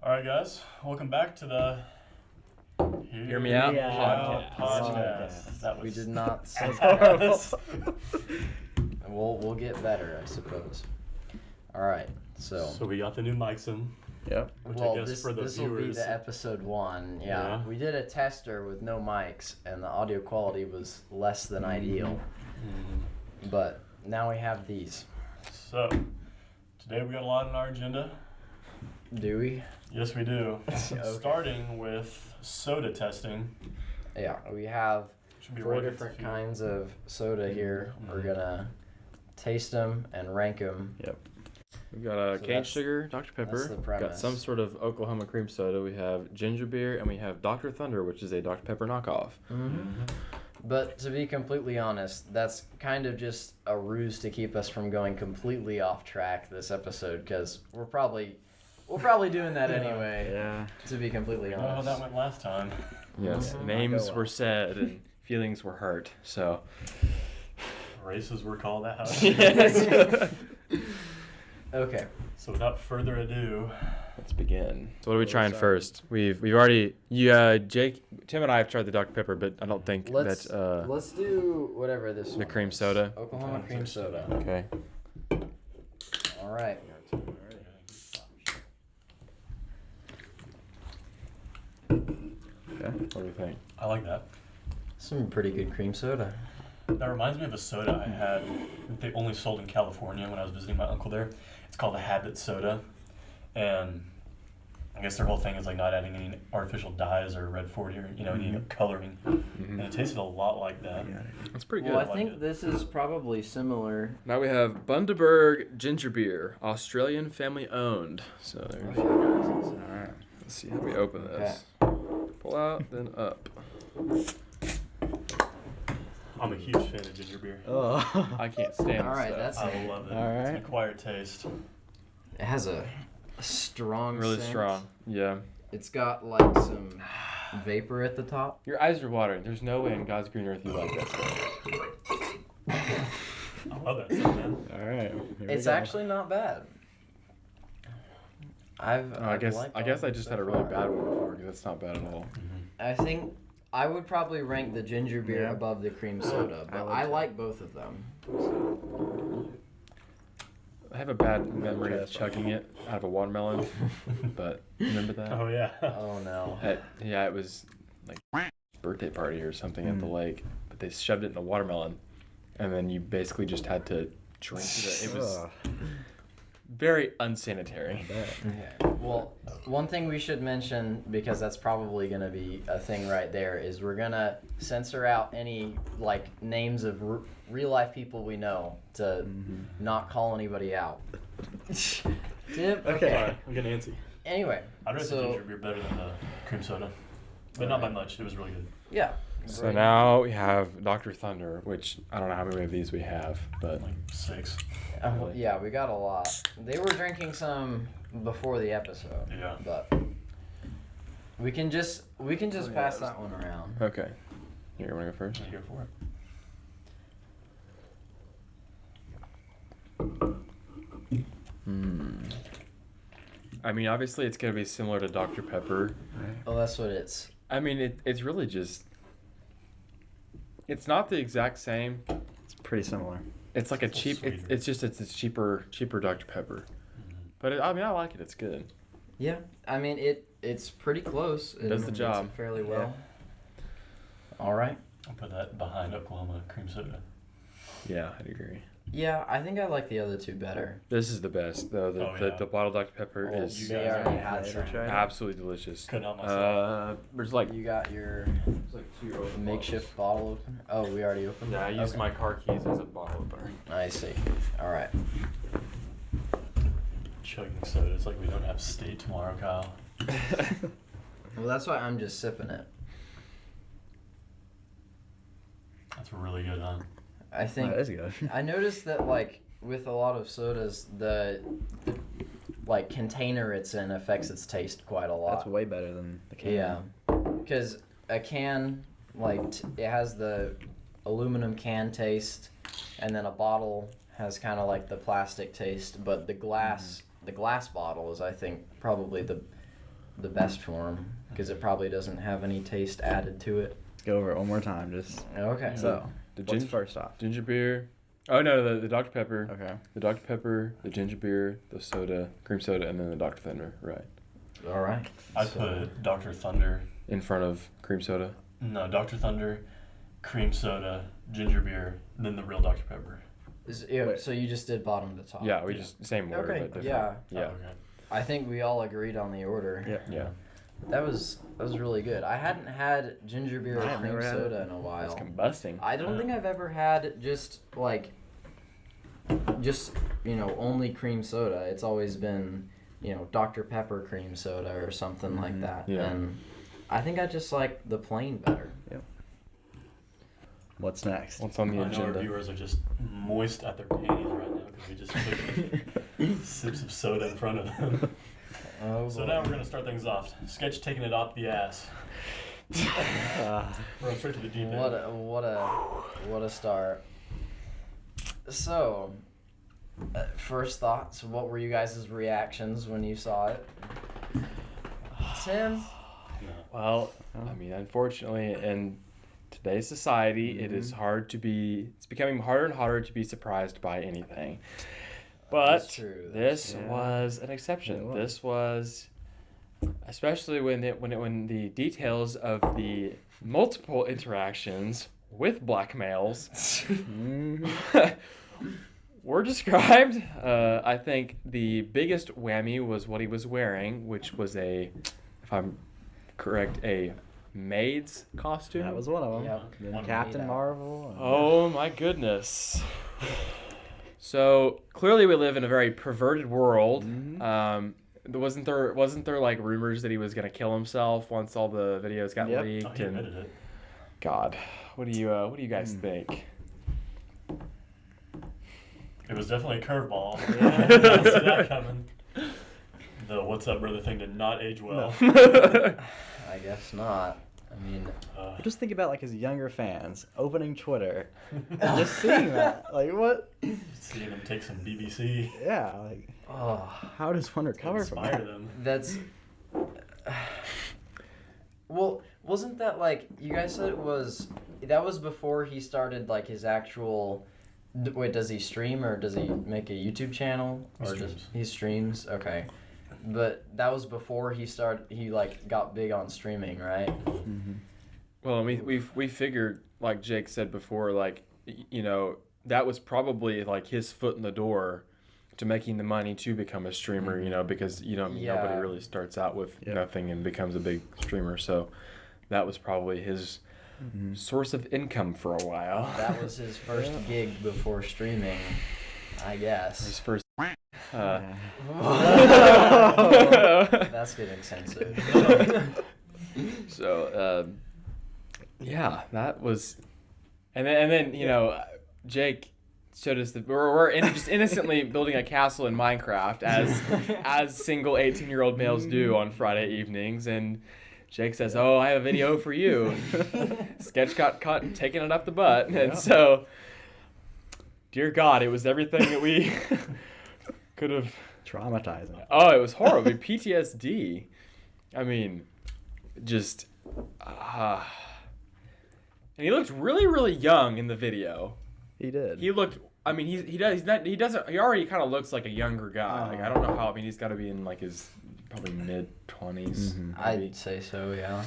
All right, guys, welcome back to the Hear Me Out podcast. That was We did not say horrible. We'll get better, I suppose. All right, so we got the new mics in. Yep. Which well, I guess this for the will viewers. be the episode 1. Yeah, we did a tester with no mics, and the audio quality was less than ideal. But now we have these. So today we got a lot on our agenda. Do we? Yes, we do. Okay. Starting with soda testing. Yeah, we have Should be 4 ranked different a few. kinds of soda here. We're gonna taste them and rank them. Yep. We've got So cane that's- sugar, Dr. Pepper. that's the Got premise. some sort of Oklahoma cream soda. We have ginger beer, and we have Dr. Thunder, which is a Dr. Pepper knockoff. But to be completely honest, that's kind of just a ruse to keep us from going completely off track this episode, because we're probably doing that anyway. Yeah. To be completely I know how honest. that went last time. Yes, Mhm. names Not go were well. said and feelings were hurt. So. Races were called out. Yes. Okay. So without further ado, Let's begin. So what are we What trying was first? We've already Tim and I have tried the Dr. Pepper, but I don't think Let's that let's do whatever this the one cream is. soda. Oklahoma cream soda. Okay. All right. Yeah. What do you think? I like that. Some pretty good cream soda. That reminds me of a soda I had that they only sold in California when I was visiting my uncle there. It's called a Habit soda. And I guess their whole thing is like not adding any artificial dyes or red 40 or, any coloring. And it tasted a lot like that. That's pretty good. Well, I like think it. this is probably similar. Now we have Bundaberg ginger beer, Australian family owned. So there's. All right. Let's see how we open this. Pull out, then up. I'm a huge fan of ginger beer. Oh. I can't stand All right, this stuff. I love it. All It's an right. acquired taste. It has a strong Really scent. strong. Yeah. It's got like some vapor at the top. Your eyes are watering. There's no way in God's green earth you like that stuff. I love that stuff, man. All right. Here we It's go. actually not bad. I I've guess liked I all guess of I them just so had a really far. bad one before because that's not bad at all. I think I would probably rank the ginger beer Yeah. above the cream soda, but would I too. like both of them. I have a bad memory of That's chugging it out of a watermelon, but remember that? Oh, yeah. Oh no. Yeah, it was like birthday party or something at the lake, but they shoved it in a watermelon, and then you basically just had to drink it. It was Ugh, very unsanitary. I bet. Okay. Well, one thing we should mention, because that's probably going to be a thing right there, is we're going to censor out any like names of real life people we know to not call anybody out. Tip? Okay. Sorry, I'm getting antsy. Anyway, I'd rate the so ginger beer better than the cream soda. But not by much. It was really good. yeah. So Right. now we have Dr. Thunder, which I don't know how many of these we have, but Like 6. Really? Yeah, we got a lot. They were drinking some before the episode. Yeah. But we can just pass that one around. okay. Here, you want to go first? I'm here for it. I mean, obviously it's going to be similar to Dr. Pepper. Oh, that's what it's. I mean, it's really just... It's not the exact same. It's pretty similar. It's like a It's a cheap... little It's just it's a cheaper Dr. Pepper. But I mean, I like it. It's good. Yeah, I mean it's pretty close. It does the it's job. fairly well. All right. I'll put that behind Oklahoma cream soda. Yeah, I'd agree. Yeah, I think I like the other two better. This is the best, though. Oh, yeah. The bottled Dr. Pepper Oh, is you they guys already are had for some. sure. absolutely delicious. Couldn't help myself. There's like You got your like 2 open makeshift bottle opener. Oh, we already opened. Yeah, I used Okay. my car keys as a bottle opener. I see. All right. Chugging soda. It's like we don't have state tomorrow, Kyle. Well, that's why I'm just sipping it. That's really good, huh? I think. That is good. I noticed that like with a lot of sodas, the like container it's in affects its taste quite a lot. That's way better than the can. Yeah, because a can, like, it has the aluminum can taste, and then a bottle has kind of like the plastic taste, but the glass bottle is, I think, probably the the best form because it probably doesn't have any taste added to it. Let's go over it one more time. Just Okay. so. The What's first off? ginger beer. Oh no, the Dr Pepper. Okay. The Dr Pepper, the ginger beer, the soda, cream soda, and then the Dr Thunder. Right. All right. I put Dr. Thunder. In front of cream soda. No, Dr. Thunder, cream soda, ginger beer, and then the real Dr. Pepper. Wait. So you just did bottom to top. Yeah, we Yeah. just same order Okay. but different. Yeah. Yeah. Oh, okay. I think we all agreed on the order. Yeah. Yeah. That was really good. I hadn't had ginger beer or I've cream never had soda it. in a while. It's combusting. I don't think I've ever had just only cream soda. It's always been, Dr. Pepper cream soda or something like that. Yeah. And I think I just like the plain better. What's next? What's on the I know our agenda? viewers are just moist at their panties right now because we just took sips of soda in front of them. Oh, So now we're going to start things off. Sketch taking it off the ass. We're going straight to the deep end. what a start. So, first thoughts. What were you guys' reactions when you saw it? Tim? No. Well, I mean, unfortunately, in today's society, it is it's becoming harder and harder to be surprised by anything. But That's true. this true. was an exception. It was. This was, especially when the details of the multiple interactions with blackmails were described. I think the biggest whammy was what he was wearing, which was if I'm correct, a maid's costume. That was one of them. Yep. Then One Captain made out. Marvel. Oh my goodness. So clearly we live in a very perverted world. Wasn't there like rumors that he was gonna kill himself once all the videos got Yep. leaked? Oh, he admitted it. God, what do you guys think? It was definitely a curveball. I didn't see that coming. The "what's up, brother" thing did not age well. I guess not. I mean, Just think about like his younger fans opening Twitter and just seeing that. Like what? Seeing him take some BBC. Yeah. Like oh, how does one recover from Inspire that? them. that's. Well, wasn't that like you guys said that was before he started like his actual. Wait, does he stream or does he make a YouTube channel? He Or streams. just he streams? Okay. But that was before he like got big on streaming, right? Well, we figured, like Jake said before, like that was probably like his foot in the door to making the money to become a streamer. Because nobody Yeah. really starts out with Yep. nothing and becomes a big streamer. So that was probably his source of income for a while. That was his first gig before streaming, I guess. His first. Yeah. That's getting censored. So, yeah, that was, and then Jake showed us that we're just innocently building a castle in Minecraft as single 18-year-old males do on Friday evenings, and Jake says, "Oh, I have a video for you." Sketch got caught taking it up the butt, and so, dear God, it was everything that we could have. Traumatizing. Oh, it was horrible. PTSD. I mean, just. And he looked really, really young in the video. He did. He looked. I mean, he already kind of looks like a younger guy. Like, I don't know how. I mean, he's got to be in like his probably mid-20s. I'd say so, yeah.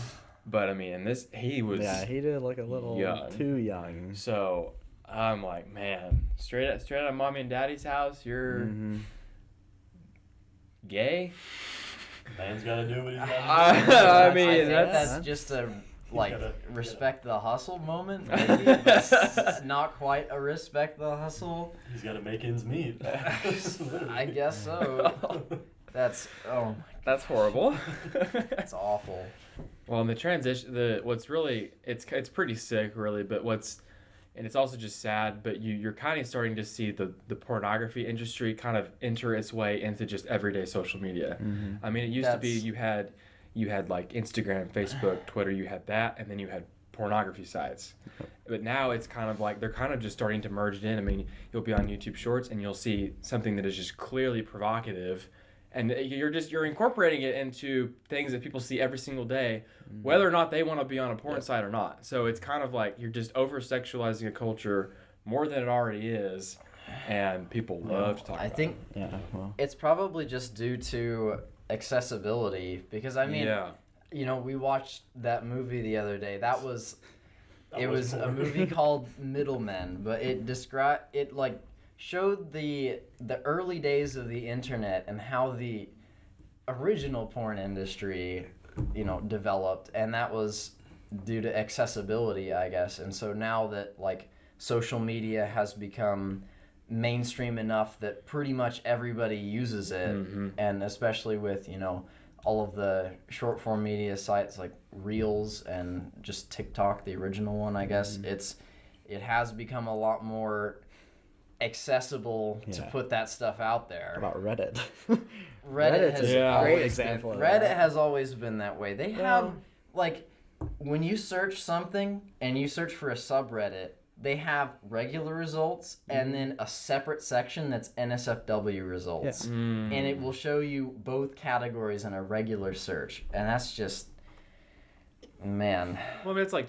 But I mean, he was. Yeah, he did look a little young. too young. So I'm like, man, straight out of mommy and daddy's house, you're gay. Man's got to do what he's got to I I mean, think that's. that's just a gotta- respect the hustle moment. Maybe it's not quite a respect the hustle. do. He's got to make ends meet. I guess so. That's That's horrible. that's awful. Well, in the transition, what's really it's pretty sick, really. But and it's also just sad. But you're kind of starting to see the pornography industry kind of enter its way into just everyday social media. I mean, it used to be That's- you had like Instagram, Facebook, Twitter. You had that, and then you had pornography sites. But now it's kind of like they're kind of just starting to merge it in. I mean, you'll be on YouTube Shorts and you'll see something that is just clearly provocative. and you're incorporating it into things that people see every single day, whether or not they want to be on a porn site or not. So it's kind of like you're just over sexualizing a culture more than it already is, and people love to talk about I think it's probably just due to accessibility, because I mean, you know, we watched that movie the other day. It was a movie called Middlemen, but it like showed the early days of the internet and how the original porn industry, you know, developed, and that was due to accessibility, I guess. And so now that like social media has become mainstream enough that pretty much everybody uses it, and especially with, you know, all of the short form media sites like Reels and just TikTok, the original one, I guess, it has become a lot more accessible to put that stuff out there. What about Reddit? Reddit has great example. Reddit has always been that way. They have like, when you search something and you search for a subreddit, they have regular results and then a separate section that's NSFW results. And it will show you both categories in a regular search. And that's just, man. Well, I mean, it's like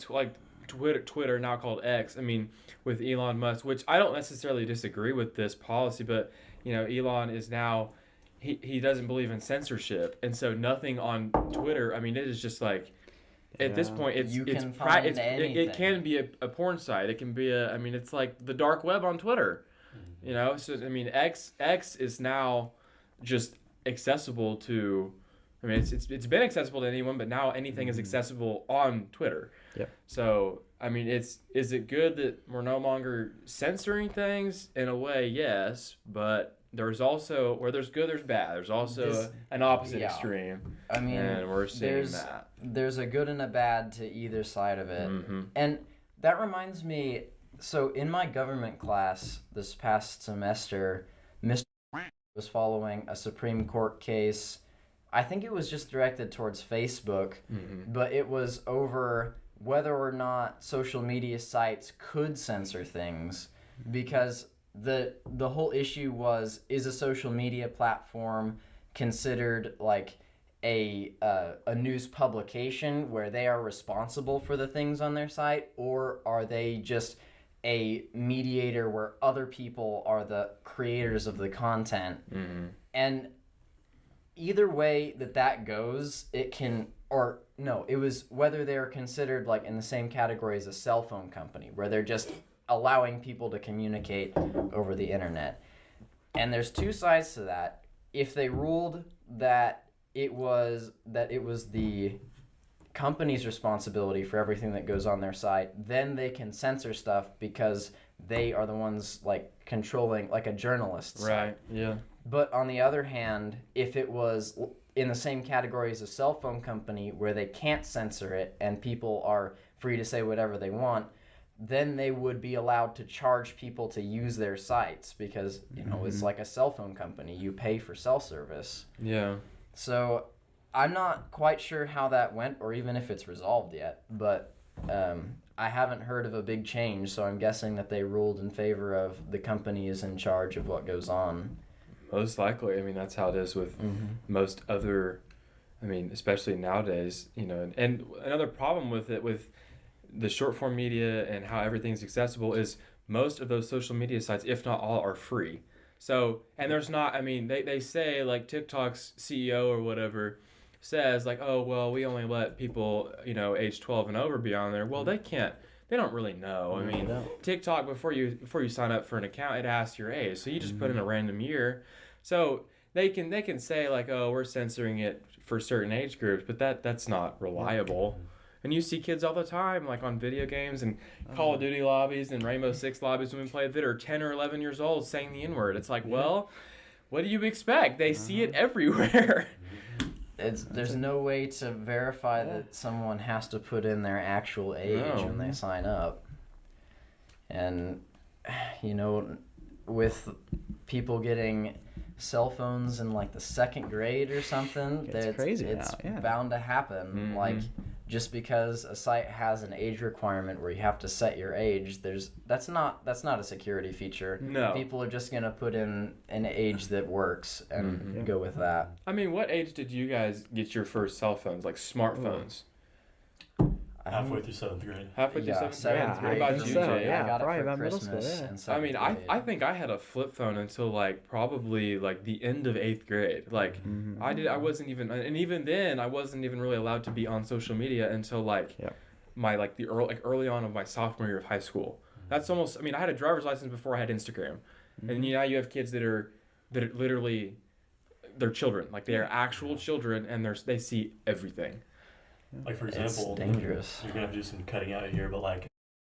Twitter, now called X. I mean, with Elon Musk, which I don't necessarily disagree with this policy, but, you know, Elon is now, he doesn't believe in censorship. And so nothing on Twitter, I mean, it is just like, at this point, it can be a porn site. It can be I mean, it's like the dark web on Twitter, you know? So, I mean, X is now just accessible to, I mean, it's been accessible to anyone, but now anything is accessible on Twitter. Yep. So, I mean, is it good that we're no longer censoring things? In a way, yes, but there's also, where there's good, there's bad. There's also an opposite extreme. I mean, and we're seeing that. There's a good and a bad to either side of it. And that reminds me, so in my government class this past semester, Mr. was following a Supreme Court case. I think it was just directed towards Facebook, but it was over whether or not social media sites could censor things, because the whole issue was, is a social media platform considered like a news publication where they are responsible for the things on their site, or are they just a mediator where other people are the creators of the content? And either way that goes, it can, or no, it was whether they're considered like in the same category as a cell phone company, where they're just allowing people to communicate over the internet. And there's two sides to that. If they ruled that it was the company's responsibility for everything that goes on their site, then they can censor stuff because they are the ones like controlling, like a journalist site. Right, yeah. But on the other hand, if it was in the same category as a cell phone company where they can't censor it and people are free to say whatever they want, then they would be allowed to charge people to use their sites, because, you know, it's like a cell phone company. You pay for cell service. Yeah. So I'm not quite sure how that went, or even if it's resolved yet, but I haven't heard of a big change, so I'm guessing that they ruled in favor of the company is in charge of what goes on. Most likely. I mean, that's how it is with most other, I mean, especially nowadays, you know. And another problem with it, with the short form media and how everything's accessible, is most of those social media sites, if not all, are free. So, and there's not, I mean, they say, like, TikTok's CEO or whatever says, like, oh, well, we only let people, you know, age 12 and over be on there. Well, they don't really know. I mean, TikTok, before you sign up for an account, it asks your age. So you just put in a random year. So they can say, like, oh, we're censoring it for certain age groups, but that's not reliable. And you see kids all the time, like on video games and Call of Duty lobbies and Rainbow Six lobbies when we play, that are 10 or 11 years old saying the N-word. It's like, well, what do you expect? They see it everywhere. There's no way to verify that someone has to put in their actual age when they sign up. And, you know, with people getting cell phones in like the second grade or something, it's crazy it's now, bound to happen. Like, just because a site has an age requirement where you have to set your age, that's not a security feature. No. People are just gonna put in an age that works and go with that. I mean, what age did you guys get your first cell phones, like smartphones? Halfway through 7th grade. Halfway through seventh grade? seventh Yeah, grade. What I about think you, so, Jay? yeah. I got it probably for about middle Christmas school, yeah. in I seventh mean, grade. I think I had a flip phone until like probably like the end of 8th grade. Like I wasn't even, and even then I wasn't even really allowed to be on social media until like my like the early on of my sophomore year of high school. That's almost, I mean, I had a driver's license before I had Instagram, and now you have kids that are literally, they're children, like they are actual children, and they see everything. Like, for example, It's dangerous. you're going to have to do some cutting out here, but like,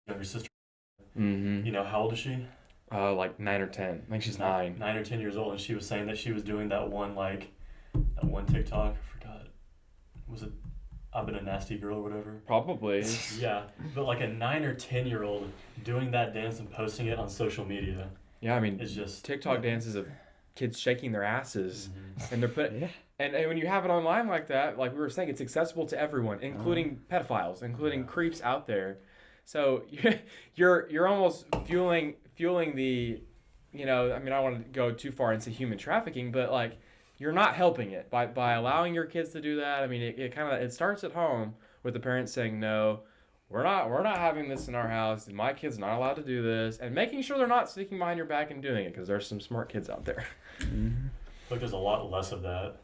younger sister, Mm-hmm. you know, how old is she? Like 9 or 10. I think she's 9. 9 or 10 years old, and she was saying that she was doing that one TikTok. I forgot. Was it I've been a nasty girl or whatever? Probably. Yeah, but like a 9 or 10-year-old doing that dance and posting it on social media Yeah, I mean, is just TikTok dances of kids shaking their asses, and they're putting. Yeah. And when you have it online like that, like we were saying, it's accessible to everyone, including pedophiles, including creeps out there. So you're almost fueling the, you know, I mean, I don't want to go too far into human trafficking, but like you're not helping it by allowing your kids to do that. I mean, it starts at home with the parents saying, no, we're not having this in our house. My kid's not allowed to do this, and making sure they're not sneaking behind your back and doing it, because there's some smart kids out there. like there's a lot less of that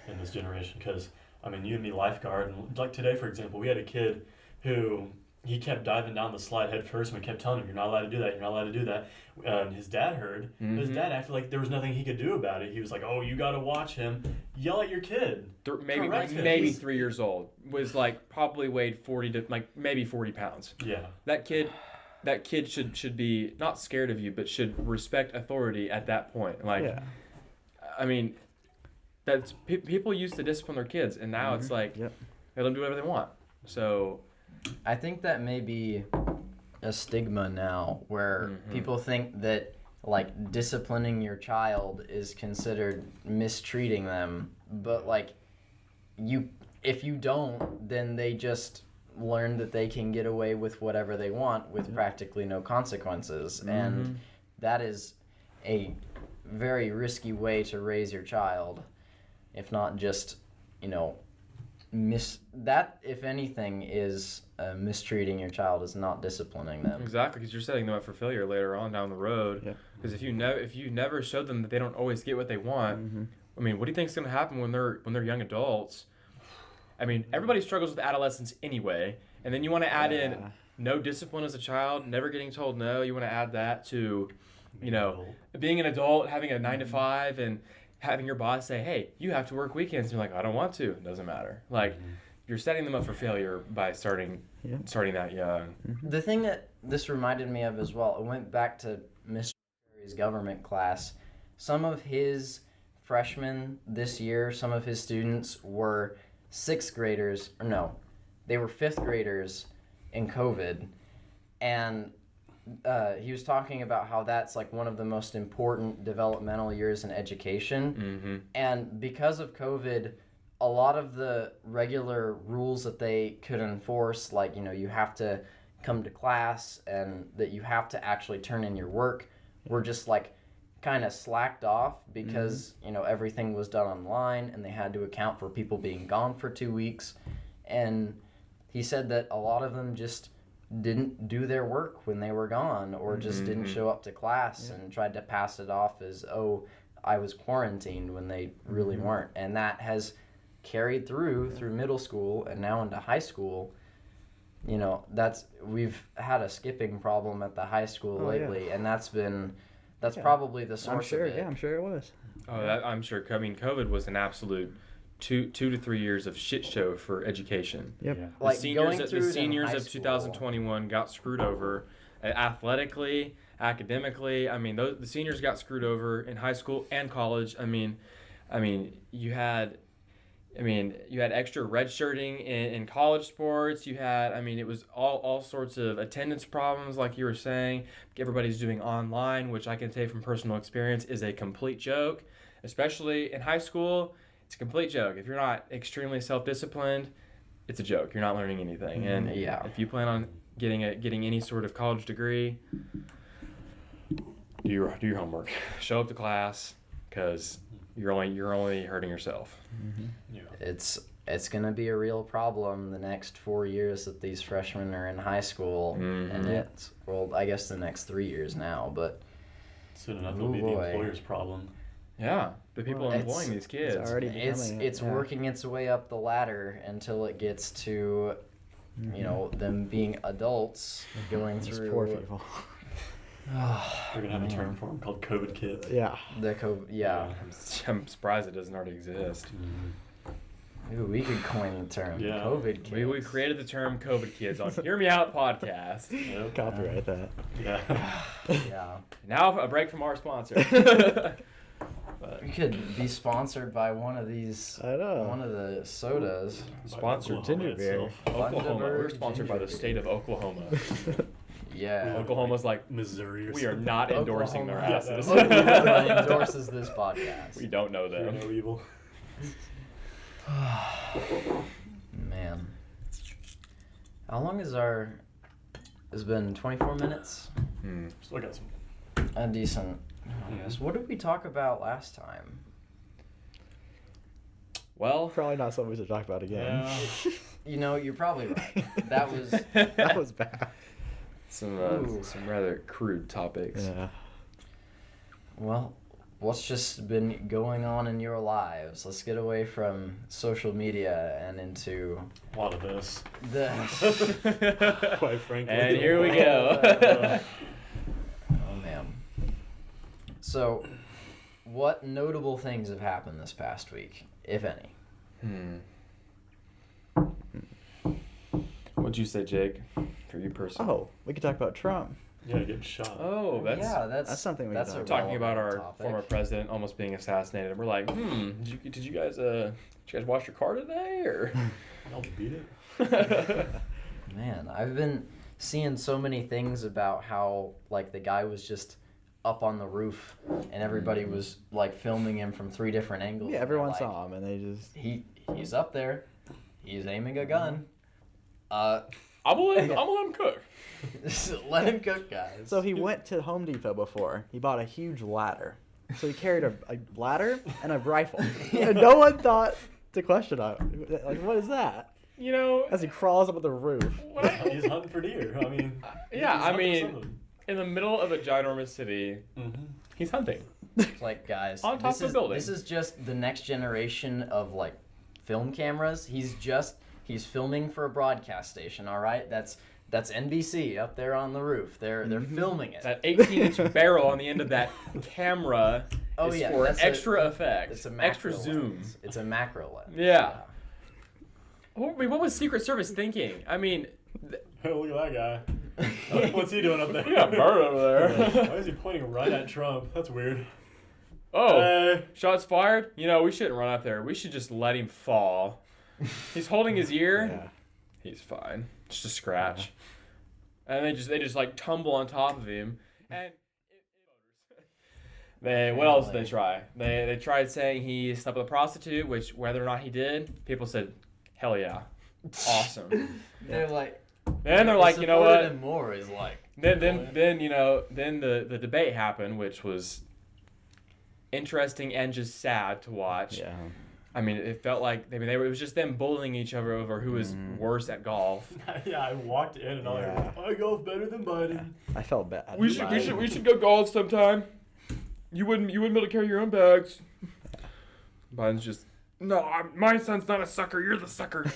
in this generation. Because I mean, you and me lifeguard, and like today, for example, we had a kid who he kept diving down the slide head first, and we kept telling him, "You're not allowed to do that. You're not allowed to do that." And his dad heard. His dad acted like there was nothing he could do about it. He was like, "Oh, you got to watch him. Yell at your kid." Correct him. Maybe He's- 3 years old, was like probably weighed 40 to like maybe 40 pounds. Yeah. That kid should be not scared of you, but should respect authority at that point. Like, Yeah. I mean, that's people used to discipline their kids, and now it's like Yep. they let them do whatever they want. So I think that may be a stigma now, where people think that like disciplining your child is considered mistreating them, but like if you don't, then they just learn that they can get away with whatever they want with practically no consequences, and that is a very risky way to raise your child, if not just, you know, that, if anything, is mistreating your child, is not disciplining them. exactly, because you're setting them up for failure later on down the road. Yeah. Because if you never show them that they don't always get what they want, I mean, what do you think's going to happen when they're young adults? I mean, everybody struggles with adolescence anyway, and then you want to add in no discipline as a child, never getting told no. You want to add that to, you know, being an adult, having a 9 to 5, and having your boss say, "Hey, you have to work weekends." And you're like, "I don't want to." It doesn't matter. Like, you're setting them up for failure by starting that young. The thing that this reminded me of as well, I went back to Mr. Perry's government class. Some of his freshmen this year, some of his students were 6th graders, or no, they were 5th graders in COVID. And he was talking about how that's like one of the most important developmental years in education. And because of COVID, a lot of the regular rules that they could enforce, like, you know, you have to come to class and that you have to actually turn in your work, were just like kind of slacked off because, you know, everything was done online and they had to account for people being gone for 2 weeks. And he said that a lot of them just didn't do their work when they were gone, or just didn't show up to class and tried to pass it off as, oh, I was quarantined, when they really weren't. And that has carried through middle school and now into high school. You know, we've had a skipping problem at the high school lately, and that's probably the source of it. Yeah, I'm sure it was. Oh, I'm sure. I mean, COVID was an absolute 2 to 3 years of shit show for education. Yep. Yeah. Like The seniors high of school. 2021 got screwed over, athletically, academically. I mean, the seniors got screwed over in high school and college. I mean, you had extra redshirting in college sports. You had, it was all sorts of attendance problems, like you were saying. Everybody's doing online, which I can say from personal experience is a complete joke, especially in high school. It's a complete joke. If you're not extremely self-disciplined, it's a joke. You're not learning anything. And if you plan on getting any sort of college degree, do your homework. Show up to class, because you're only hurting yourself. Yeah. It's gonna be a real problem the next 4 years that these freshmen are in high school, and I guess the next 3 years now, but soon enough it'll be the employer's problem. Yeah, the people employing these kids. It's already it's working its way up the ladder until it gets to, them being adults going These through. poor people. We're gonna have a term for them called COVID kids. Yeah. The COVID, yeah. I'm surprised it doesn't already exist. Ooh, we could coin the term COVID kids. We created the term COVID kids on Hear Me Out podcast. Yep. Copyright that. Yeah. Yeah. Now a break from our sponsor. We could be sponsored by one of these. I know. One of the sodas. Sponsored ginger beer. Oklahoma. We're sponsored by the state of Oklahoma. Yeah. Oklahoma's like, Missouri. we are not endorsing their asses. Oklahoma endorses this podcast. We don't know Fear them. no evil. Man. How long is it's been 24 minutes? Still got some. A decent. Yes. What did we talk about last time? Well, Probably not something we should talk about again. Yeah. You're probably right. That was That was bad. some rather crude topics. Yeah. Well, what's just been going on in your lives? Let's get away from social media and into A lot of this. the. Quite frankly. And here we go. Oh man. So, what notable things have happened this past week, if any? What'd you say, Jake? For you personally? Oh, we could talk about Trump. Yeah, getting shot. Oh, that's something we that's can a talk talking about our relevant topic. former president almost being assassinated. We're like, did you guys wash your car today, or? I'll beat it. Man, I've been seeing so many things about how like the guy was just up on the roof and everybody was like filming him from 3 different angles. Yeah, and everyone they're like, saw him, and they just. He's up there. He's aiming a gun. I'm gonna let him cook. Let him cook, guys. So he went to Home Depot before. He bought a huge ladder. So he carried a ladder and a rifle. And no one thought to question him. Like, what is that? You know, As he crawls up on the roof. He's hunting for deer. I mean. yeah, he's I hunting for some mean, of them. in the middle of a ginormous city, he's hunting. It's like, guys, On top of a building. This is just the next generation of like film cameras. He's filming for a broadcast station. All right, that's NBC up there on the roof. They're filming it. That 18-inch barrel on the end of that camera is for that's extra effect, It's a macro extra zoom. lens. It's a macro lens. Yeah. What was Secret Service thinking? I mean, Hey, look at that guy. What's he doing up there? we got a bird over there. Why is he pointing right at Trump? That's weird. Oh, Hey. shots fired? You know, we shouldn't run up there. We should just let him fall. He's holding his ear. Yeah. He's fine. Just a scratch. And they just like tumble on top of him. And what else did they try? They tried saying he slept with a prostitute, which whether or not he did, people said, hell yeah, awesome. They're like. Then they're like, you know what? And more is like. Then the debate happened, which was interesting and just sad to watch. Yeah. I mean, it felt like it was just them bullying each other over who was worse at golf. Yeah, I walked in and I'm like, I golf better than Biden. I felt bad. We should go golf sometime. You wouldn't be able to carry your own bags. Biden's just my son's not a sucker. You're the sucker.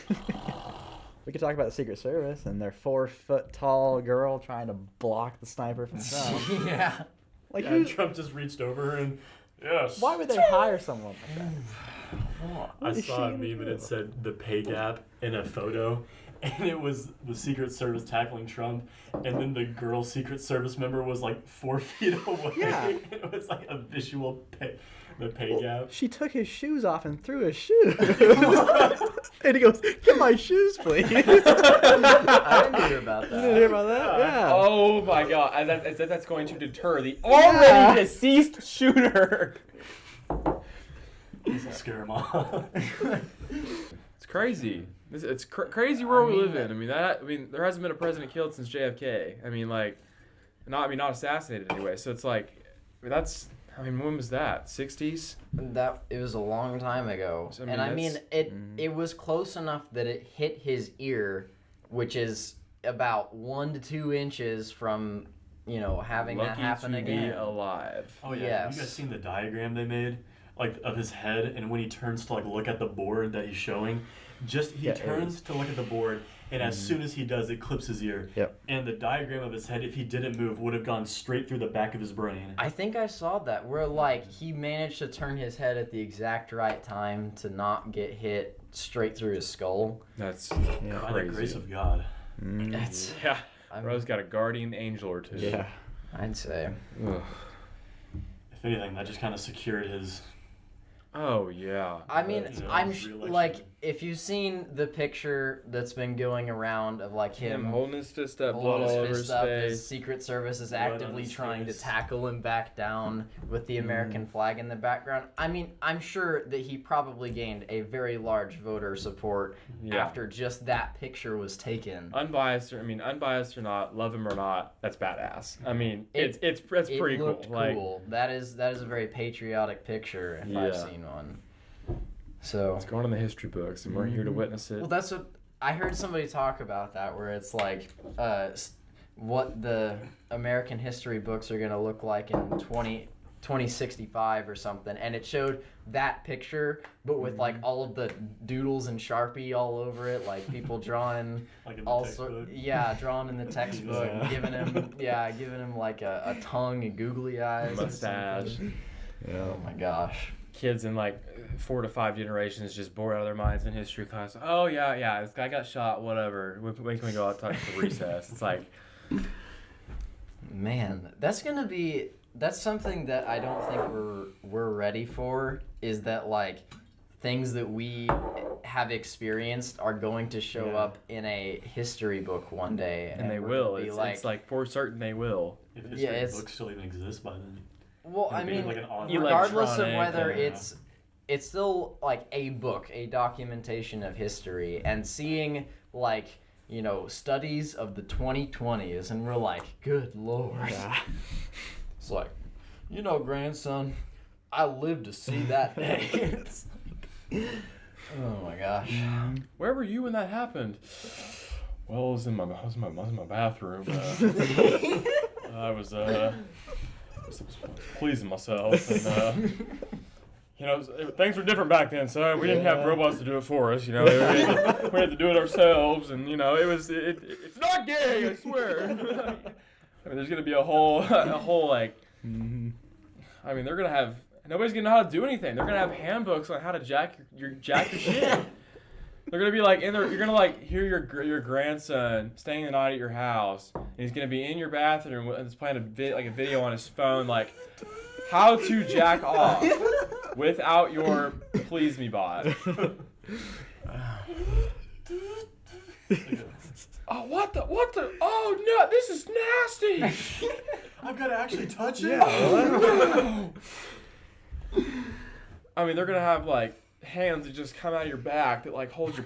We could talk about the Secret Service and their 4-foot tall girl trying to block the sniper from Trump. Yeah. Like, And Trump just reached over her and, yes. why would they hire someone like that? I is saw a she gonna meme and do? it said the pay gap in a photo, and it was the Secret Service tackling Trump, and then the girl Secret Service member was like 4 feet away. Yeah. It was like a visual pay gap. She took his shoes off and threw his shoes. And he goes, "Get my shoes, please." I didn't hear about You that. didn't hear about that? Yeah. Oh my god! And that's going to deter the already deceased shooter. Scare him off. It's crazy. It's crazy world we live in. I mean, there hasn't been a president killed since JFK. I mean, like, not assassinated anyway. So it's like, when was that? 60s? That it was a long time ago. So, it was close enough that it hit his ear, which is about 1 to 2 inches from, having that happen again. Be alive. Oh yeah. Yes. Have you guys seen the diagram they made, like of his head, and when he turns to like look at the board that he's showing, he turns to look at the board, and as soon as he does, it clips his ear. Yep. And the diagram of his head, if he didn't move, would have gone straight through the back of his brain. I think I saw that where like he managed to turn his head at the exact right time to not get hit straight through his skull. That's By the grace of God. That's Bro's got a guardian angel or two. Yeah. I'd say. Ugh. If anything, that just kind of secured his. Oh yeah. I mean, I'm re-election. like, if you've seen the picture that's been going around of like him holding his fist up, blood holding all over his his fist up, face. his Secret Service is Blood on actively his trying face. to tackle him back down with the American flag in the background. I mean, I'm sure that he probably gained a very large voter support after just that picture was taken. Unbiased or not, love him or not, that's badass. I mean, it's pretty cool. Looked Like, cool. That is a very patriotic picture if I've seen one. So it's going in the history books, and we're here to witness it. well, that's what I heard somebody talk about that, where it's like what the American history books are going to look like in 2065 or something, and it showed that picture, but with like all of the doodles and Sharpie all over it, like people drawing Like in the all textbook? drawn in the textbook, giving him like a tongue and googly eyes, and Mustache. something. Yeah. Oh my gosh. Kids in like 4 to 5 generations just bored out of their minds in history class. Oh yeah, this guy got shot. Whatever. When can we go outside for recess? It's like, Man, that's something that I don't think we're ready for, is that like things that we have experienced are going to show up in a history book one day, and they we're will. gonna be It's like for certain they will. If history it's- books still even exist by then. well, I It'd be mean, like an online- regardless of Electronic, whether yeah. it's still like a book, a documentation of history, and seeing like studies of the 2020s, and we're like, good lord. Yeah. It's like, grandson, I lived to see that day. It's like, oh my gosh. Where were you when that happened? Well, I was in my bathroom. I was pleasing myself, and things were different back then, so we didn't have robots to do it for us. We had to do it ourselves, and it's not gay, I swear. I mean, there's gonna be a whole like. I mean, nobody's gonna know how to do anything. They're gonna have handbooks on how to jack your shit. They're gonna be like you're gonna like hear your grandson staying the night at your house, and he's gonna be in your bathroom and he's playing a video on his phone, like how to jack off without your Please Me bot. Oh, what the? Oh no, this is nasty. I've got to actually touch it. Yeah. I mean, they're gonna have like hands that just come out of your back that like hold your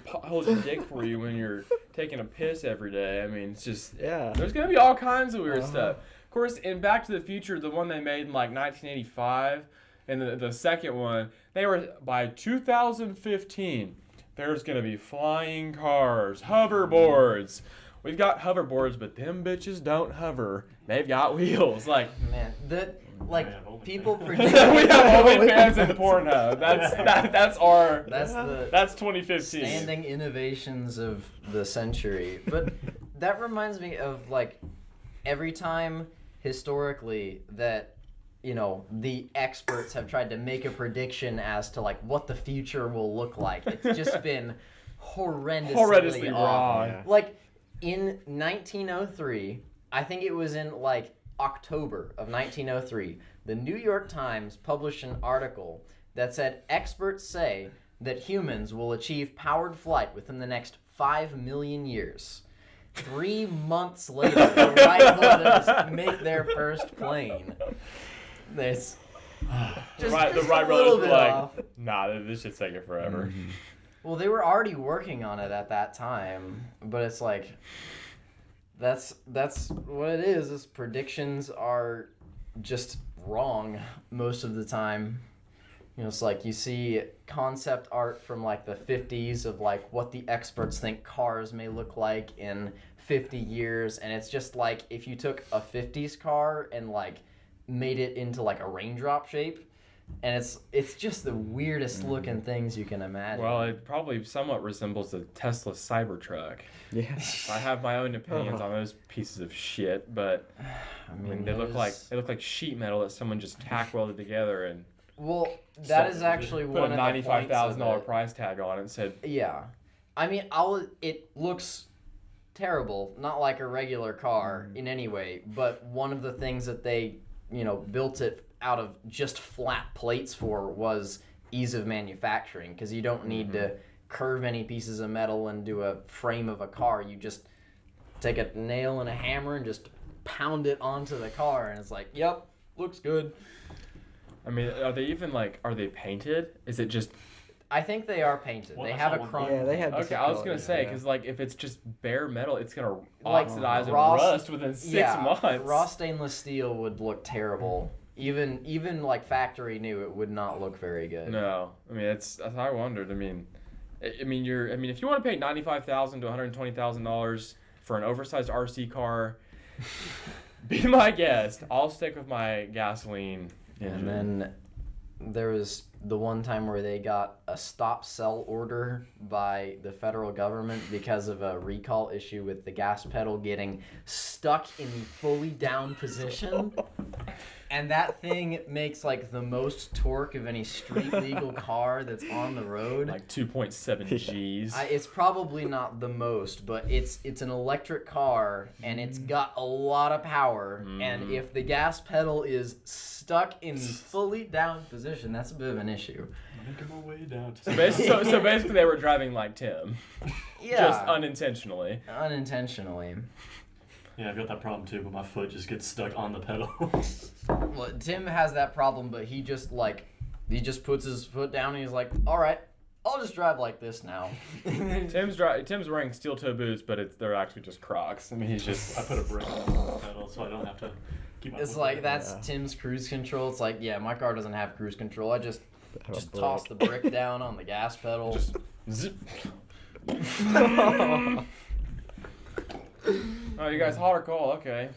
dick for you when you're taking a piss every day. I mean, it's just there's gonna be all kinds of weird stuff. Of course, in Back to the Future, the one they made in like 1985, and the second one, they were by 2015. There's gonna be flying cars, hoverboards. We've got hoverboards, but them bitches don't hover. They've got wheels. Like, Man, people we predict. have OnlyFans and Pornhub. That's 2015. Standing innovations of the century. But that reminds me of like every time historically that the experts have tried to make a prediction as to like what the future will look like. It's just been horrendously off. wrong. Yeah. Like in 1903, I think it was in like October of 1903, the New York Times published an article that said experts say that humans will achieve powered flight within the next 5 million years. 3 months later, the Wright brothers make their first plane. There's The Wright brothers were like, nah, this shit's taking forever. Well, they were already working on it at that time, but it's like that's what it is. Is predictions are just wrong most of the time. You know, it's like you see concept art from like the 50s of like what the experts think cars may look like in 50 years, and it's just like if you took a 50s car and like made it into like a raindrop shape, and it's just the weirdest looking things you can imagine. Well, it probably somewhat resembles the Tesla Cybertruck. Yeah. I have my own opinions on those pieces of shit, but I mean they look like sheet metal that someone just tack welded together and Well, that is actually put one a of the points of $95,000 it. price tag on it and said, Yeah. I mean, it looks terrible, not like a regular car in any way, but one of the things that they, built it out of just flat plates for was ease of manufacturing, because you don't need to curve any pieces of metal and do a frame of a car. You just take a nail and a hammer and just pound it onto the car, and it's like, yep, looks good. I mean, are they painted? Is it just... I think they are painted. Well, they that's have a not one- chrome. Yeah, they have. Okay, I was different going to say, colors, because like if it's just bare metal, it's going to Like oxidize and raw- rust within 6 months. Raw stainless steel would look terrible. Even like factory new, it would not look very good. No, I mean that's how I wondered. I mean, if you want to pay $95,000 to $120,000 for an oversized RC car, be my guest. I'll stick with my gasoline engine. And then there was the one time where they got a stop sell order by the federal government because of a recall issue with the gas pedal getting stuck in the fully down position. And that thing makes like the most torque of any street legal car that's on the road. Like 2.7 G's. It's probably not the most, but it's an electric car and it's got a lot of power. And if the gas pedal is stuck in the fully down position, that's a bit of an issue. Making my way down to So basically they were driving like Tim. Yeah, Just unintentionally. unintentionally. Yeah, I've got that problem too, but my foot just gets stuck on the pedal. Well, Tim has that problem, but he just puts his foot down and he's like, all right, I'll just drive like this now. Tim's wearing steel toe boots, but they're actually just Crocs. I mean, he's just... I put a brake on the pedal so I don't have to keep my It's foot like, down. that's Tim's cruise control. It's like, yeah, my car doesn't have cruise control. I just Have a toss the brick down on the gas pedal. Just zip. Oh, you guys hot or cold? Okay.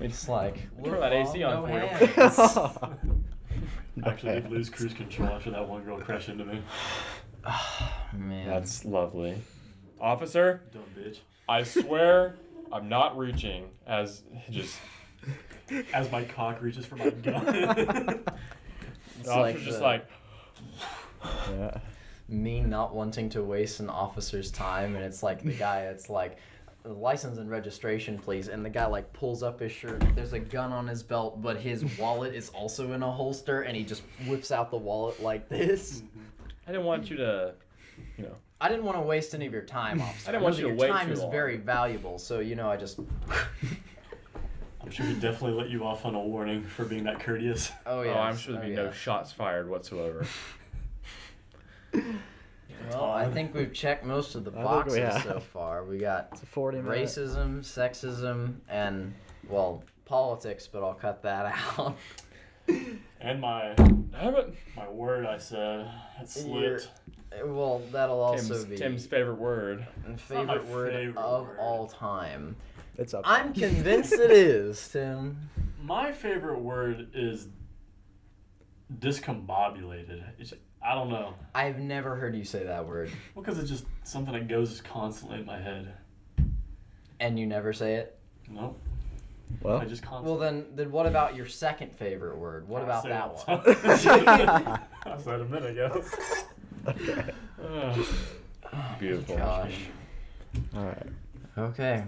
It's like, Turn that AC on no for you. hands. I actually did lose cruise control after that one girl crashed into me. Man. That's lovely. Officer, Dumb bitch. I swear I'm not reaching as As my cock reaches for my gun. It's the officer's just like, Yeah. me not wanting to waste an officer's time, and it's like the guy, it's like, license and registration please, and the guy like pulls up his shirt, there's a gun on his belt, but his wallet is also in a holster, and he just whips out the wallet like this. I didn't want you to, I didn't want to waste any of your time, officer. I didn't want know you to that wait your time too is long. very valuable, so I just I'm sure he definitely let you off on a warning for being that courteous. oh yeah. oh, I'm sure there'd be no shots fired whatsoever. Well, I think we've checked most of the I think boxes we have. so far. We got It's a 40-minute. racism, sexism, and politics, but I'll cut that out. And my Damn word I said, it slipped. Well, that'll also it. be Tim's favorite word. not my favorite word favorite of word. all time. It's up. I'm convinced it is, Tim. My favorite word is discombobulated. I don't know. I've never heard you say that word, Well, because it's just something that goes constantly in my head. and you never say it. Nope. Well. I just constantly. Well, then what about your second favorite word? What about that one? one? I said a minute ago. Beautiful. Gosh. All right. Okay.